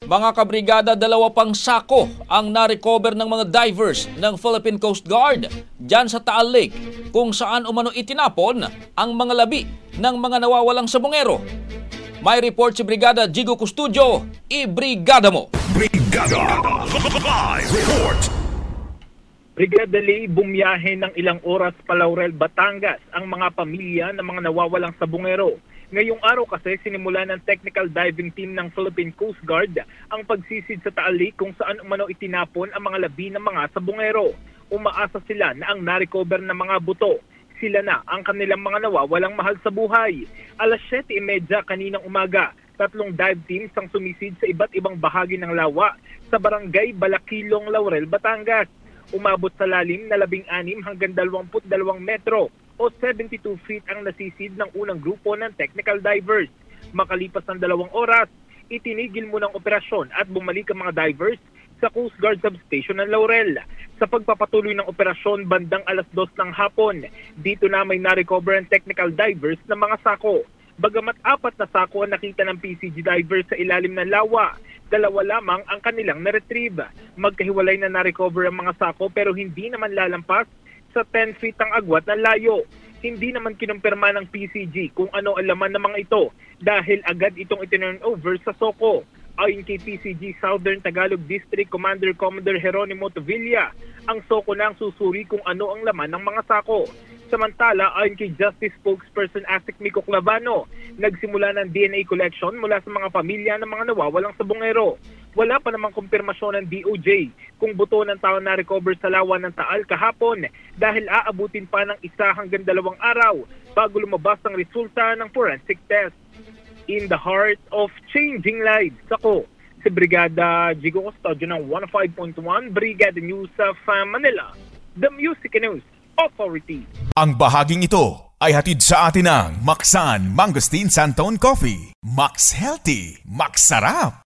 Mga kabrigada, 2 pang sako ang na-recover ng mga divers ng Philippine Coast Guard dyan sa Taal Lake, kung saan umano itinapon ang mga labi ng mga nawawalang sabongero. May report si Brigada Jigo Custodio. I-brigada mo! Brigada Live Report! Brigada Lee, bumiyahe ng ilang oras pa Laurel, Batangas ang mga pamilya ng mga nawawalang sabongero. Ngayong araw kasi sinimula ng technical diving team ng Philippine Coast Guard ang pagsisid sa Taal Lake kung saan umano itinapon ang mga labi ng mga sabongero. Umaasa sila na ang na-recover na mga buto, sila na ang kanilang mga nawawalang mahal sa buhay. Alas 7:30 kaninang umaga, 3 dive teams ang sumisid sa iba't ibang bahagi ng lawa sa barangay Balakilong, Laurel, Batangas. Umabot sa lalim na 16 hanggang 22 metro o 72 feet ang nasisid ng unang grupo ng technical divers. Makalipas ng 2 oras, itinigil muna ang operasyon at bumalik ang mga divers sa Coast Guard Substation ng Laurel. Sa pagpapatuloy ng operasyon bandang alas 2 ng hapon, dito na may na-recover ang technical divers ng mga sako. Bagamat 4 na sako ang nakita ng PCG divers sa ilalim ng lawa, 2 lamang ang kanilang na-retrieve. Magkahiwalay na na-recover ang mga sako pero hindi naman lalampas sa 10 feet ang agwat na layo. Hindi naman kinumpirma ng PCG kung ano ang laman ng mga ito dahil agad itong itinurn over sa SOCO. Ayon kay PCG Southern Tagalog District Commander Commodore Jeronimo Tavilla, ang SOCO na ang susuri kung ano ang laman ng mga sako. Samantala, ayon kay Justice Spokesperson Asik Miko Clavano, nagsimula ng DNA collection mula sa mga pamilya ng mga nawawalang sabongero. Wala pa namang kumpirmasyon ng DOJ kung buto ng tao na recover sa lawa ng Taal kahapon dahil aabutin pa ng 1 hanggang 2 araw bago lumabas ang resulta ng forensic test. In the heart of changing lives, ako si Brigada Jigo Custodio ng 105.1 Brigada News of Manila, the Music News Authority. Ang bahaging ito ay hatid sa atin ng Maxan Mangosteen Santon Coffee. Max Healthy, Max Sarap.